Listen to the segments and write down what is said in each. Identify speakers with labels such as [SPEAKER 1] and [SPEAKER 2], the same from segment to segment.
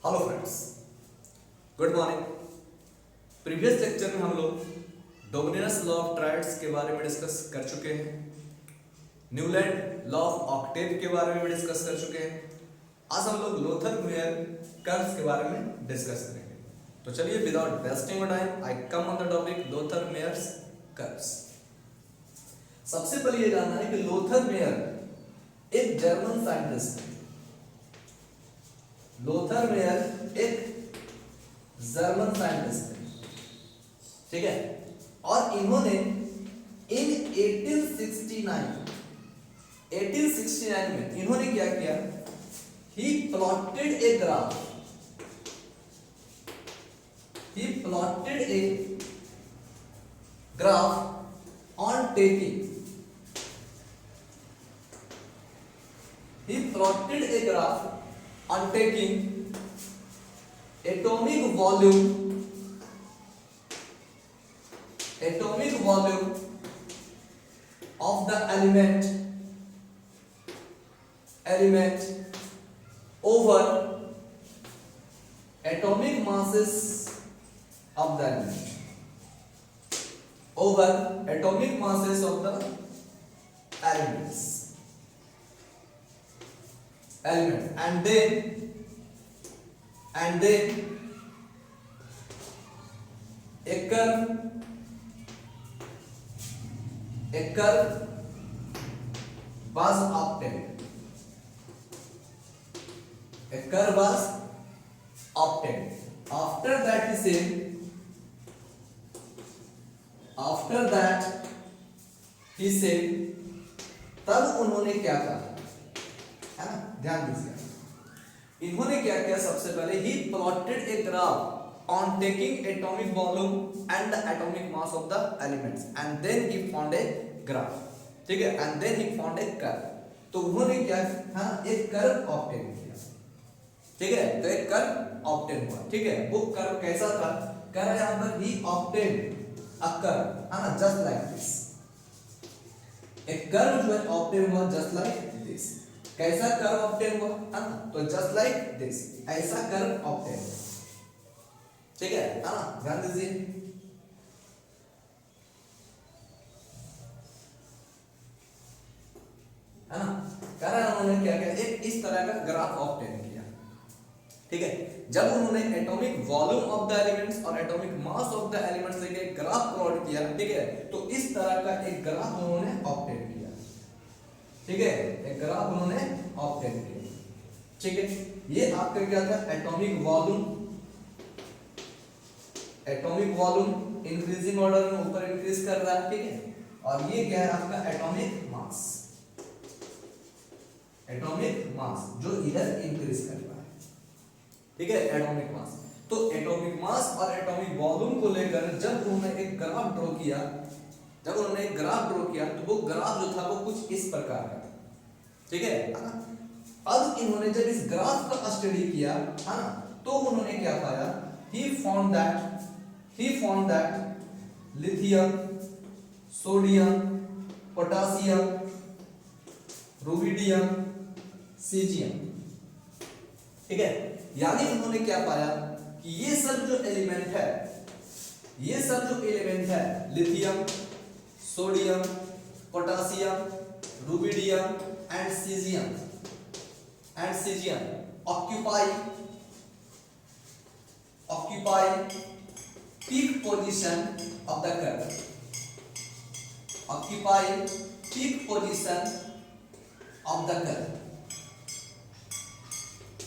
[SPEAKER 1] Hello friends, good morning. Previous lecture में हम लोग डोमिनियस लॉ ऑफ ट्राइड्स के बारे में डिस्कस कर चुके हैं। न्यूलैंड लॉ ऑफ ऑक्टेव के बारे में भी डिस्कस कर चुके हैं। आज हम लोग लोथर मेयर कर्व्स के बारे में डिस्कस करेंगे। तो चलिए without wasting time I come on the topic Lothar Meyer's curves. सबसे पहले ये जानना है कि लोथर मेयर एक जर्मन साइंटिस्ट है। लोथर मेयर एक जर्मन साइंटिस्ट है, ठीक है। और इन्होंने इन 1869 में इन्होंने क्या किया, he plotted a graph on taking on taking atomic volume of the element over atomic masses of the elements and then a curve was obtained. After that he said तब उन्होंने क्या कहा, है ना, ध्यान दीजिए। इन्होंने क्या किया, सबसे पहले he plotted a graph on taking atomic volume and the atomic mass of the elements and then he found a graph, ठीक है, and then he found a curve. तो उन्होंने क्या, हाँ, एक कर्व ऑब्टेन किया, ठीक है। तो एक कर्व ऑब्टेन हुआ, ठीक है। वो कर्व कैसा था, कह रहा है यहां पर ही ऑब्टेन अ कर्व, है ना, जस्ट लाइक दिस। एक कर्व जो है ऑब्टेन हुआ जस्ट लाइक दिस। कैसा कर्व ऑब्टेन हुआ, है ना, तो जस्ट लाइक दिस, ऐसा कर्व ऑब्टेन हुआ, ठीक है ना, ध्यान दीजिए। है ना, कह रहा है उन्होंने क्या किया, एक इस तरह का ग्राफ ऑब्टेन किया, ठीक है। जब उन्होंने atomic volume of the elements और atomic mass of the elements लेके एक ग्राफ प्लॉट किया, ठीक है, तो इस तरह का एक ग्राफ उन्होंने ऑब्टेन किया, ठीक है। एक ग्राफ उन्होंने ऑब्टेन किया, ठीक है। ये आपका क्या था, एटॉमिक वॉल्यूम इंक्रीजिंग ऑर्डर में ऊपर इंक्रीज कर रहा है, ठीक है। और ये क्या है आपका एटॉमिक मास जो इधर इंक्रीज कर रहा है, ठीक है, एटॉमिक मास। तो एटॉमिक मास और एटॉमिक वॉल्यूम को लेकर जब उन्होंने एक ग्राफ ड्रॉ किया, तो वो ग्राफ जो था वो कुछ इस प्रकार का था, ठीक है। अब इन्होंने जब इस ग्राफ का स्टडी किया, है ना, तो उन्होंने क्या पाया, he found that lithium, sodium, potassium, rubidium, caesium, ठीक है। यानी उन्होंने क्या पाया कि ये सब जो एलिमेंट है lithium, sodium, potassium, rubidium and caesium occupy peak position of the curve,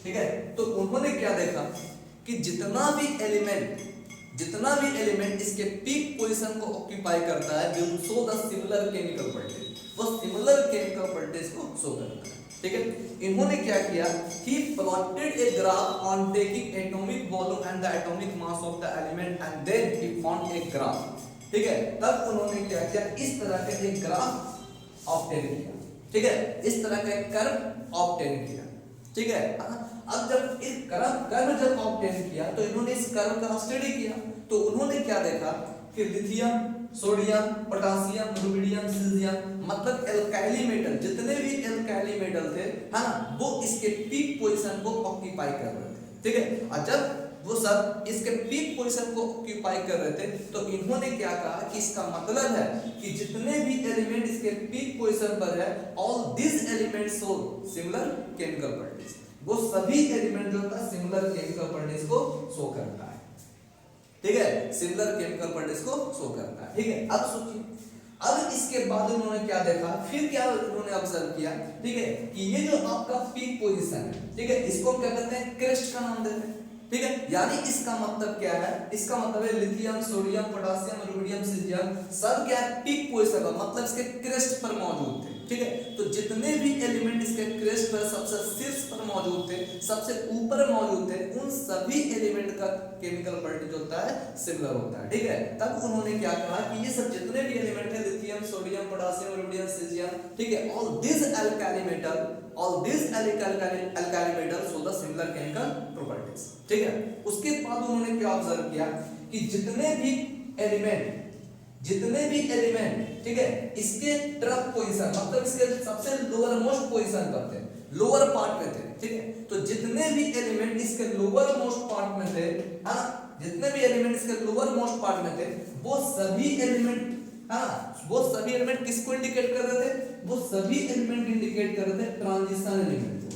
[SPEAKER 1] ठीक है। तो उन्होंने क्या देखा कि जितना भी एलिमेंट इसके पीक पोजीशन को ऑक्यूपाई करता है, will show the similar chemical properties, वो सिमिलर केमिकल प्रॉपर्टीज को शो करता है, ठीक है। इन्होंने क्या किया, he plotted a graph on taking atomic volume and the atomic mass of the element and then he found a graph, ठीक है। तब उन्होंने क्या किया, इस तरह का एक ग्राफ ऑब्टेन किया, ठीक है, इस तरह का एक कर्व ऑब्टेन किया, ठीक है। अब जब इस कर्व जब ऑब्टेन किया तो इन्होंने इस कर्व का स्टडी किया, तो उन्होंने क्या देखा कि lithium, sodium, potassium, rubidium, caesium, मतलब एल्काइली मेटल, जितने भी एल्काइली मेटल थे, है ना, वो इसके पीक पोजीशन को ऑक्यूपाई कर रहे थे, ठीक है। और जब वो सब इसके पीक पोजीशन को ऑक्यूपाई कर रहे थे तो इन्होंने क्या कहा कि इसका मतलब है कि जितने भी एलिमेंट इसके पीक पोजीशन पर है, all this elements show similar chemical properties, वो सभी एलिमेंट जो होता है सिमिलर केमिकल प्रॉपर्टीज को शो करता है, ठीक है, सिमिलर केमिकल प्रॉपर्टीज को शो करता है, ठीक है। अब सोचिए, अब इसके बाद उन्होंने क्या देखा, फिर क्या उन्होंने ऑब्जर्व किया, ठीक है, कि ये जो आपका पीक पोजीशन है, ठीक है, इसको हम क्या कहते हैं, क्रेस्ट का नाम देते हैं, ठीक है। यानी इसका मतलब क्या है, इसका मतलब है lithium, sodium, potassium, rubidium, caesium सब क्या है, पीक पोजीशन पर, मतलब इसके क्रेस्ट पर मौजूद थे, ठीक है। तो जितने भी एलिमेंट इसके क्रेस्ट पर सबसे शीर्ष पर मौजूद थे, सबसे ऊपर मौजूद थे, उन सभी एलिमेंट का केमिकल प्रॉपर्टी जो होता है सिमिलर होता है, ठीक है। तब उन्होंने क्या कहा कि ये सब जितने भी एलिमेंट है, lithium, sodium, potassium, rubidium, caesium, ठीक है, all this alkyl metal, all this alkyl metal show the similar chemical properties, ठीक है। उसके बाद उन्होंने क्या ऑब्जर्व किया कि जितने भी एलिमेंट, ठीक है, इसके ट्रफ पोजीशन, मतलब इसके सबसे लोअर मोस्ट पोजीशन पर थे, लोअर पार्ट में थे, ठीक है। तो जितने भी एलिमेंट इसके लोअर मोस्ट पार्ट में थे, हाँ, जितने भी एलिमेंट इसके लोअर मोस्ट पार्ट में थे, वो सभी एलिमेंट, हाँ, वो सभी एलिमेंट किसको इंडिकेट कर रहे थे, वो सभी एलिमेंट इंडिकेट कर रहे थे ट्रांजिशन एलिमेंट को,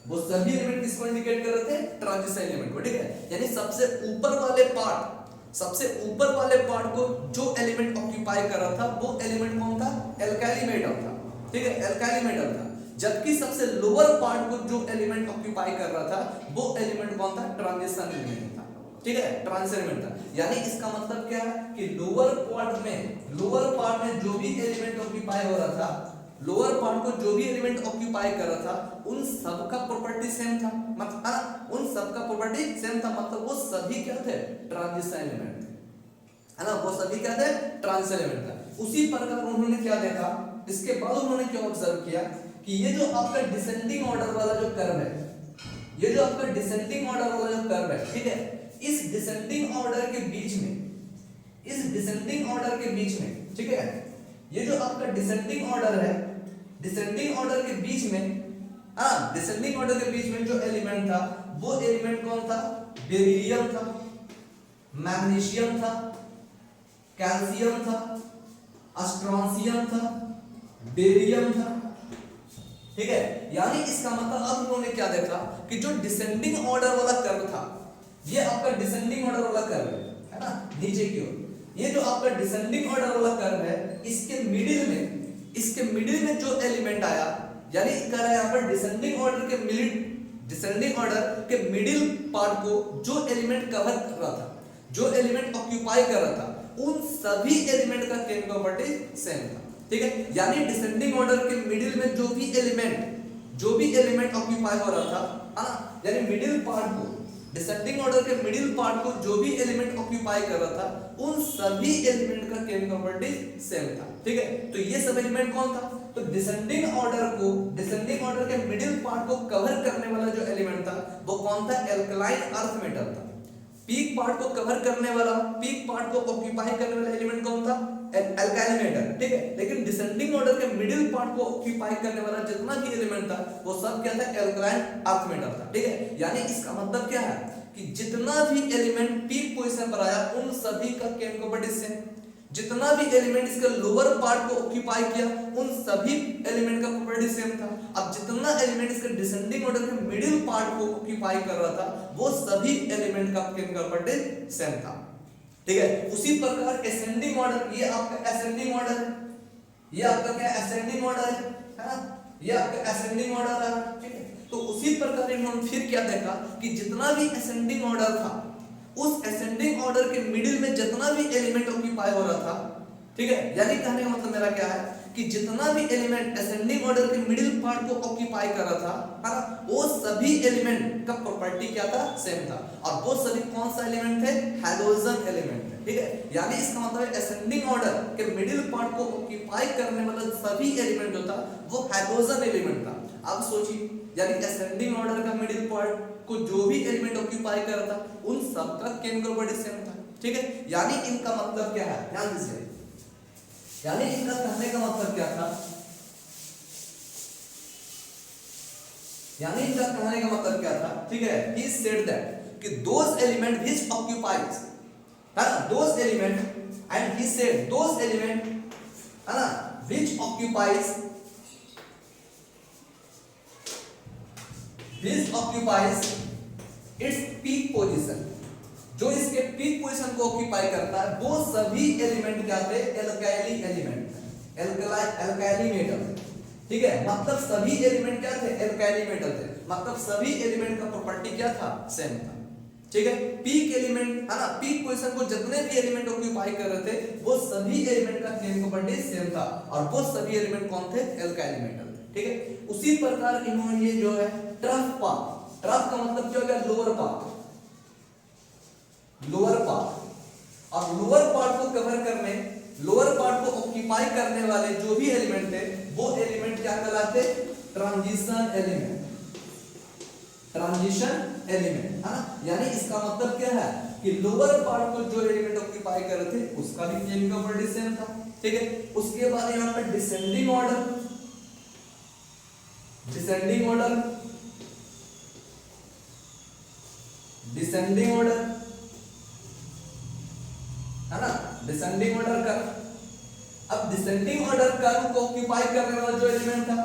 [SPEAKER 1] वो सभी एलिमेंट किसको इंडिकेट कर रहे थे, ट्रांजिशन एलिमेंट को, ठीक है। यानी सबसे ऊपर वाले पार्ट, सबसे ऊपर वाले पार्ट को जो एलिमेंट ऑक्यूपाई कर रहा था, वो एलिमेंट कौन था, एल्काइल मेटल था, ठीक है, एल्काइल मेटल था। जबकि सबसे लोअर पार्ट को जो एलिमेंट ऑक्यूपाई कर रहा था, वो एलिमेंट कौन था, ट्रांजिशन एलिमेंट था, ठीक है, ट्रांजिशन एलिमेंट था। यानी इसका मतलब क्या है कि लोअर पार्ट में जो भी एलिमेंट ऑक्यूपाई हो रहा था, लोअर पार्ट को जो भी एलिमेंट ऑक्यूपाई कर रहा था, उन सब का प्रॉपर्टी सेम था, मतलब उन सब का प्रॉपर्टी सेम था, मतलब वो सभी क्या थे, ट्रांजिशन एलिमेंट थे, है ना, वो सभी क्या थे, ट्रांजिशन एलिमेंट था। उसी प्रकार उन्होंने क्या देखा, इसके बाद उन्होंने क्या ऑब्जर्व किया कि ये जो आपका डिसेंडिंग ऑर्डर वाला जो कर्व है, ये जो आपका डिसेंडिंग ऑर्डर वाला जो कर्व है, ठीक है, इस डिसेंडिंग ऑर्डर के बीच में, इस डिसेंडिंग ऑर्डर के बीच में, ठीक है, ये जो आपका डिसेंडिंग ऑर्डर है, डिसेंडिंग ऑर्डर के बीच में, हाँ, डिसेंडिंग ऑर्डर के बीच में जो एलिमेंट था, वो एलिमेंट कौन था, बेरिलियम था, मैग्नीशियम था, कैल्शियम था, स्ट्रोंशियम था, बेरियम था, ठीक है। यानी इसका मतलब अब उन्होंने क्या देखा कि जो डिसेंडिंग ऑर्डर वाला कर्व था, ये आपका डिसेंडिंग ऑर्डर वाला कर्व है ना, नीचे की ओर, ये जो आपका डिसेंडिंग ऑर्डर वाला कर्व है, इसके मिडिल में जो एलिमेंट आया, यानी कह रहा है यहाँ पर डिसेंडिंग ऑर्डर के मिडिल पार्ट को जो एलिमेंट कवर कर रहा था, जो एलिमेंट ऑक्यूपाई कर रहा था, उन सभी एलिमेंट का केमिकल प्रॉपर्टी सेम था, ठीक है। यानी डिसेंडिंग ऑर्डर के मिडिल में जो भी एलिमेंट ऑक्यूपाई हो रहा था, है ना, यानी मिडिल पार्ट को, डिसेंडिंग ऑर्डर के मिडिल पार्ट को जो भी एलिमेंट ऑक्यूपाई कर रहा था, उन सभी एलिमेंट का केमिकल प्रॉपर्टी सेम था, ठीक है। तो ये सब एलिमेंट कौन था, तो डिसेंडिंग ऑर्डर के मिडिल पार्ट को कवर करने वाला जो एलिमेंट था, वो कौन था, एल्कलाइन अर्थ मेटल था। पीक पार्ट को कवर करने वाला, पीक पार्ट को ऑक्यूपाई करने वाला एलिमेंट कौन था, एल्काइल मेटल, ठीक है। लेकिन डिसेंडिंग ऑर्डर के मिडिल पार्ट को ऑक्यूपाई करने वाला जितना भी एलिमेंट था, वो सब क्या था, एल्काइल अर्थ मेटल था, ठीक है। यानी इसका मतलब क्या है कि जितना भी एलिमेंट पीक पोजीशन पर आया, उन सभी का केमिकल प्रॉपर्टी सेम, जितना भी एलिमेंट इसके लोअर पार्ट को ऑक्यूपाई किया, उन सभी एलिमेंट का प्रॉपर्टी सेम था। अब जितना एलिमेंट इसके डिसेंडिंग ऑर्डर के मिडिल पार्ट को ऑक्यूपाई कर रहा था, वो सभी एलिमेंट का केमिकल प्रॉपर्टी सेम था, ठीक है। उसी प्रकार असेंडिंग ऑर्डर, ये आपका असेंडिंग ऑर्डर है, ये आपका क्या असेंडिंग ऑर्डर है ना, ये आपका असेंडिंग ऑर्डर है, ठीक है। तो उसी प्रकार इन्होंने फिर क्या देखा कि जितना भी असेंडिंग ऑर्डर था, उस असेंडिंग ऑर्डर के मिडिल में जितना भी एलिमेंट ऑक्यूपाई हो रहा था, ठीक है, यानी कहने का मतलब मेरा क्या है कि जितना भी एलिमेंट असेंडिंग ऑर्डर के मिडिल पार्ट को ऑक्यूपाई कर रहा था, है ना, वो सभी एलिमेंट का प्रॉपर्टी क्या था, सेम था। और वो सभी कौन सा एलिमेंट थे, हैलोजन एलिमेंट थे, ठीक है। यानी इसका मतलब असेंडिंग ऑर्डर के मिडिल पार्ट को ऑक्यूपाई करने वाला सभी एलिमेंट जो था, वो हैलोजन एलिमेंट था। अब सोचिए, यानी असेंडिंग ऑर्डर का मिडिल पार्ट को जो भी एलिमेंट ऑक्यूपाई कर रहा था, उन सब का केमिकल प्रॉपर्टी सेम था, ठीक है। यानी इनका मतलब क्या है, ध्यान दीजिए, यानी इनका कहने का मतलब क्या था यानी इनका कहने का मतलब क्या था, ठीक है, he said that कि those element which occupies, है ना, those element, and he said those element, है ना, which occupies its peak position, जो इसके पीक पोजीशन को ऑक्यूपाई करता है, वो सभी एलिमेंट क्या थे, एल्काइली एलिमेंट, एल्काइली मेटल, ठीक है, मतलब सभी एलिमेंट क्या थे, एल्काइली मेटल थे, मतलब सभी एलिमेंट का प्रॉपर्टी क्या था, सेम था, ठीक है। पीक एलिमेंट, है ना, पीक पोजीशन को जितने भी एलिमेंट ऑक्यूपाई कर रहे थे वो सभी एलिमेंट का केमिकल प्रॉपर्टी सेम था, और वो सभी एलिमेंट कौन थे, एल्काइली मेटल, ठीक है। उसी प्रकार इन्होंने ये जो है ट्रफ पार्ट, ट्रफ का मतलब क्या हो गया, लोअर पार्ट, लोअर पार्ट, और लोअर पार्ट को कवर करने, लोअर पार्ट को ऑक्यूपाई करने वाले जो भी एलिमेंट थे वो एलिमेंट क्या कहलाते, ट्रांजिशन एलिमेंट, ट्रांजिशन एलिमेंट, है ना। यानी इसका मतलब क्या है कि लोअर पार्ट को जो एलिमेंट ऑक्यूपाई कर रहे थे उसका भी केमिकल प्रॉपर्टी सेम था, ठीक है। उसके बाद यहां पे descending order, descending order, descending order, है ना, डिसेंडिंग ऑर्डर कर्व। अब डिसेंडिंग ऑर्डर कर्व को ऑक्यूपाई करने वाला जो एलिमेंट था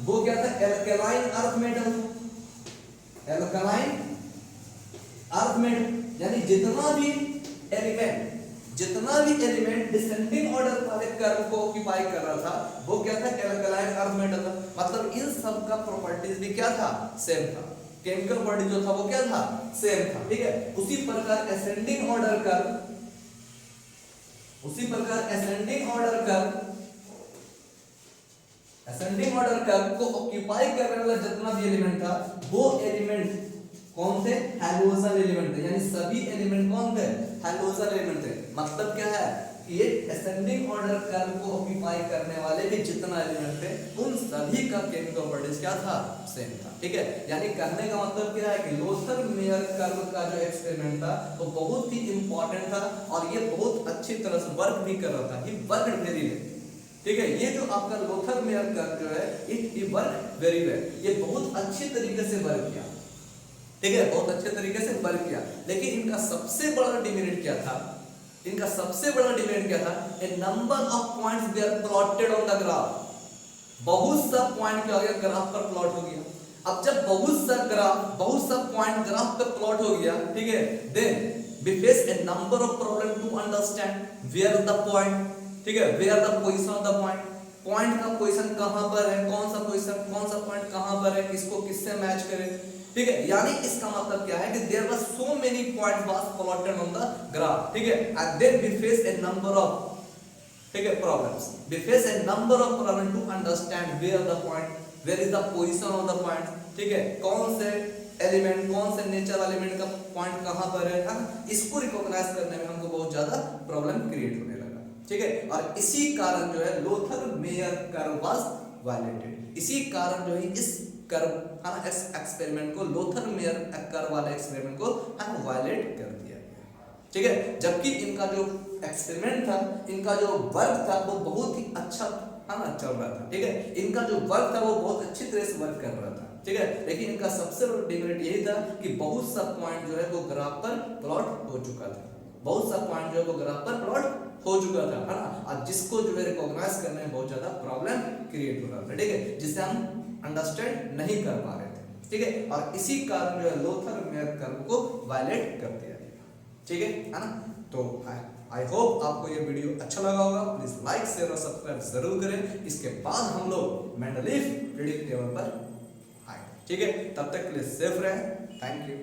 [SPEAKER 1] वो क्या था, alkaline earth metal, alkaline earth metal, यानी जितना भी एलिमेंट डिसेंडिंग ऑर्डर वाले कर्व को ऑक्यूपाई कर रहा था वो क्या था, एल्कलाइन अर्थ मेटल था, मतलब इन सब का प्रॉपर्टीज भी क्या था, सेम था, केमिकल बॉडी जो था वो क्या था, सेम था, ठीक है। उसी प्रकार असेंडिंग ऑर्डर कर्व, उसी प्रकार ascending order curve, ascending order curve को ऑक्यूपाई करने वाला जितना भी एलिमेंट था वो एलिमेंट कौन थे, हैलोजन एलिमेंट थे, यानी सभी एलिमेंट कौन थे, हैलोजन एलिमेंट थे। मतलब क्या है कि ये असेंडिंग ऑर्डर कर्व को ऑक्यूपाई करने वाले भी जितना एलिमेंट थे उन सभी का केमिकल प्रॉपर्टीज क्या था, सेम था, ठीक है। यानी कहने का मतलब क्या है कि लोथर मेयर कर्व का जो एक्सपेरिमेंट था वो बहुत ही इंपॉर्टेंट था और ये बहुत अच्छी तरह से वर्क भी कर रहा था, ये वर्क वेरी वेल, ठीक है। ये जो आपका लोथर मेयर कर्व जो है इट वर्क वेरी वेल, ये बहुत अच्छे तरीके से वर्क किया, ठीक है, बहुत अच्छे तरीके से वर्क किया। लेकिन इनका सबसे बड़ा डिमेरिट क्या था, इनका सबसे बड़ा डिमेरिट क्या था, a number of points were plotted on the graph, बहुत सा पॉइंट क्या हो गया, ग्राफ पर प्लॉट हो गया। अब जब बहुत सा पॉइंट ग्राफ पे प्लॉट हो गया, ठीक है, then we face a number of problem to understand where the point, ठीक है, where the position of the point, point का पोजीशन कहां पर है, कौन सा पोजीशन, कौन सा पॉइंट कहां पर है, इसको किससे मैच करें, ठीक है। यानी इसका मतलब क्या है कि there were so many points was plotted on the graph, ठीक है, and then we face a number of, ठीक है, problems, we face a number of problem to understand where the point, where is the position of the point, ठीक है, कौन से element, कौन से नेचर एलिमेंट का पॉइंट कहां पर है ना, इसको रिकॉग्नाइज करने में हमको बहुत ज्यादा प्रॉब्लम क्रिएट होने लगा, ठीक है। और इसी कारण जो है Lothar mayor curve was violated, इसी कारण जो है इस कर्व, है ना, इस एक्सपेरिमेंट को, लोथर मेयर कर्व वाले एक्सपेरिमेंट को हम वायलेट कर दिया गया, ठीक है। जबकि इनका जो एक्सपेरिमेंट था, इनका जो वर्क था वो बहुत ही अच्छा, है ना, चल रहा था, ठीक है, इनका जो वर्क था वो बहुत अच्छी तरह से वर्क कर रहा था, ठीक है। लेकिन इनका सबसे बड़ा डिमेरिट यही था कि बहुत सा पॉइंट जो है वो ग्राफ पर प्लॉट हो चुका था, बहुत सा पॉइंट जो है वो ग्राफ पर प्लॉट हो चुका था, है ना, और जिसको जो है रिकॉग्नाइज करने में बहुत ज्यादा प्रॉब्लम क्रिएट हो रहा था, ठीक है, जिसे हम अंडरस्टैंड नहीं कर पा रहे थे, ठीक है। और इसी कारण जो है लोथर मेयर कर्व को वायलेट कर दिया गया, ठीक है ना। तो आई होप आपको ये वीडियो अच्छा लगा होगा, प्लीज लाइक शेयर और सब्सक्राइब जरूर करें। इसके बाद हम लोग मेंडलीफ पीरियडिक टेबल पर आए, ठीक है। तब तक के लिए सेफ रहें, थैंक यू।